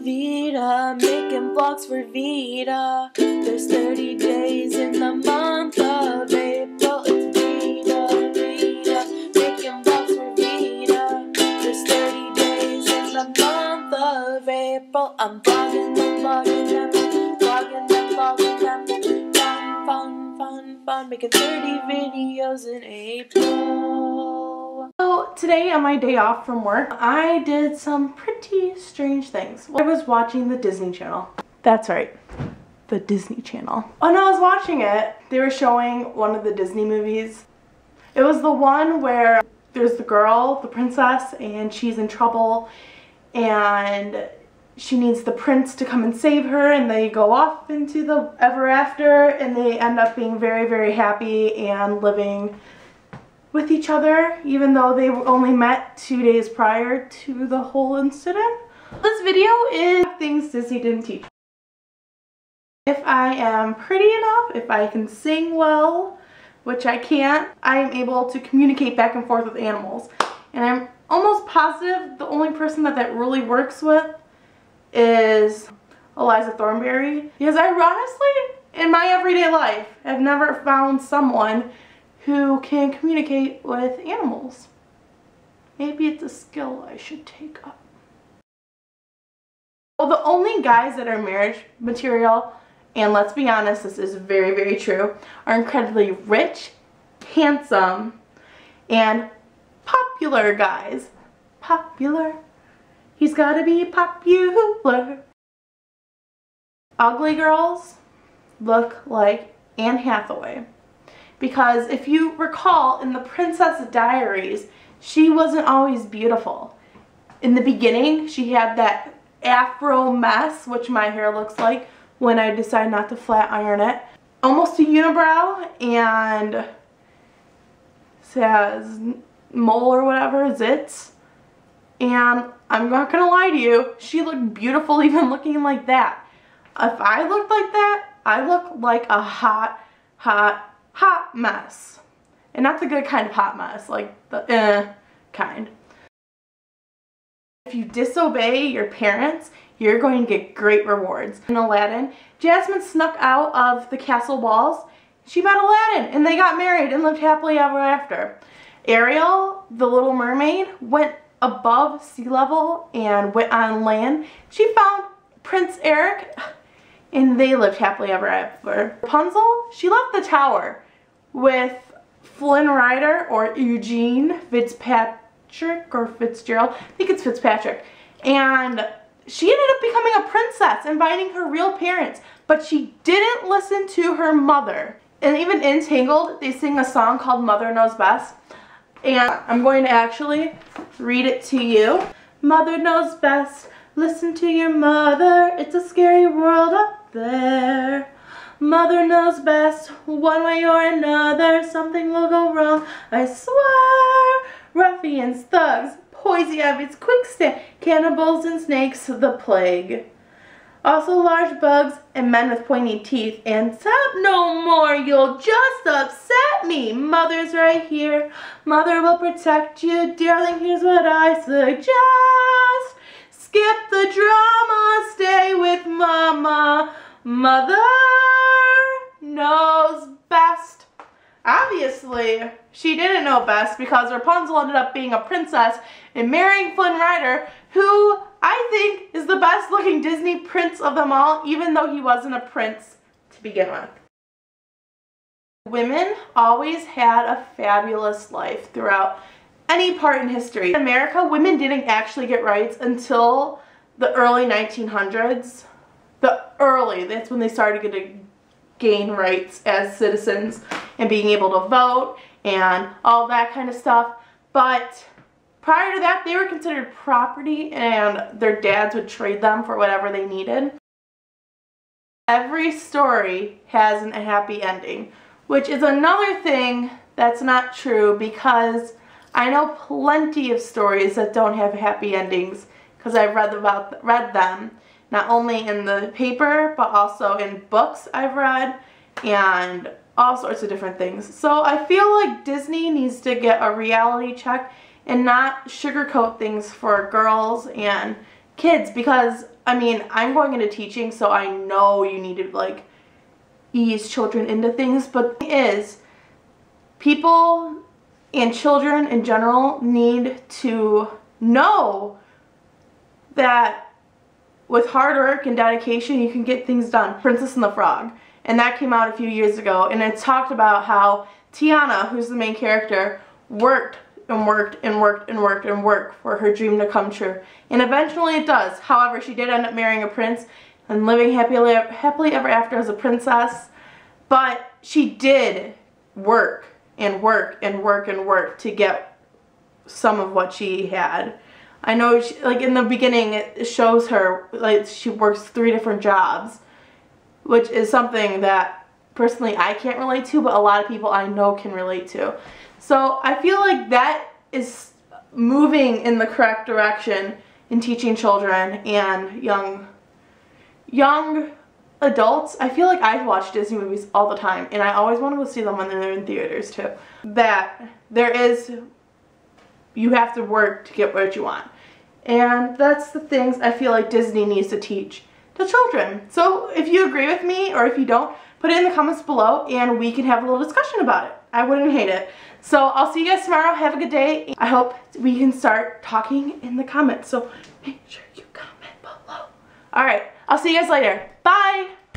vida, making vlogs for Vida. There's 30 days in the month of April. It's Vida, Vida, making vlogs for Vida. There's 30 days in the month of April. I'm vlogging them, vlogging them, vlogging them, vlogging them. Fun, fun, fun, fun, making 30 videos in April. So today on my day off from work, I did some pretty strange things. I was watching the Disney Channel. That's right, the Disney Channel. When I was watching it, they were showing one of the Disney movies. It was the one where there's the girl, the princess, and she's in trouble and she needs the prince to come and save her, and they go off into the ever after and they end up being very, very happy and living with each other, even though they only met 2 days prior to the whole incident. This video is things Disney didn't teach. If I am pretty enough, if I can sing well, which I can't, I am able to communicate back and forth with animals. And I'm almost positive the only person that really works with is Eliza Thornberry. Because I honestly, in my everyday life, have never found someone who can communicate with animals. Maybe it's a skill I should take up. Well, the only guys that are marriage material, and let's be honest, this is very, very true, are incredibly rich, handsome, and popular guys. Popular. He's gotta be popular. Ugly girls look like Anne Hathaway. Because if you recall, in the Princess Diaries, she wasn't always beautiful. In the beginning, she had that afro mess, which my hair looks like when I decide not to flat iron it. Almost a unibrow, and says mole or whatever, zits. And I'm not gonna lie to you, she looked beautiful even looking like that. If I looked like that, I look like a hot mess. And not the good kind of hot mess, like the kind. If you disobey your parents, you're going to get great rewards. In Aladdin, Jasmine snuck out of the castle walls. She met Aladdin and they got married and lived happily ever after. Ariel, the Little Mermaid, went above sea level and went on land. She found Prince Eric and they lived happily ever after. Rapunzel, she left the tower with Flynn Rider or Eugene Fitzpatrick or Fitzgerald. I think it's Fitzpatrick. And she ended up becoming a princess, inviting her real parents, but she didn't listen to her mother. And even in Tangled, they sing a song called Mother Knows Best. And I'm going to actually read it to you. Mother knows best, listen to your mother, it's a scary world up there. Mother knows best, one way or another, something will go wrong, I swear. Ruffians, thugs, poison ivys, quicksand, cannibals and snakes, the plague. Also large bugs and men with pointy teeth, and stop no more, you'll just upset me. Mother's right here, mother will protect you, darling, here's what I suggest. Skip the drama, stay with mama, mother knows best. Obviously, she didn't know best because Rapunzel ended up being a princess and marrying Flynn Rider, who I think is the best looking Disney prince of them all, even though he wasn't a prince to begin with. Women always had a fabulous life throughout any part in history. In America, women didn't actually get rights until the early 1900s. That's when they started to gain rights as citizens and being able to vote and all that kind of stuff. But prior to that, they were considered property and their dads would trade them for whatever they needed. Every story has a happy ending, which is another thing that's not true, because I know plenty of stories that don't have happy endings because I've read them. Not only in the paper, but also in books I've read, and all sorts of different things. So I feel like Disney needs to get a reality check and not sugarcoat things for girls and kids, because I mean, I'm going into teaching, so I know you need to like ease children into things, but the thing is, people and children in general need to know that with hard work and dedication you can get things done. Princess and the Frog, and that came out a few years ago, and it talked about how Tiana, who's the main character, worked and worked and worked and worked and worked for her dream to come true, and eventually it does. However, she did end up marrying a prince and living happily ever after as a princess, but she did work and work and work and work to get some of what she had. I know, she, like in the beginning, it shows her like she works 3 different jobs, which is something that personally I can't relate to, but a lot of people I know can relate to. So I feel like that is moving in the correct direction in teaching children and young adults. I feel like I watch Disney movies all the time, and I always want to go see them when they're in theaters too. That you have to work to get what you want. And that's the things I feel like Disney needs to teach the children. So if you agree with me, or if you don't, put it in the comments below and we can have a little discussion about it. I wouldn't hate it. So I'll see you guys tomorrow. Have a good day. I hope we can start talking in the comments. So make sure you comment below. Alright, I'll see you guys later. Bye!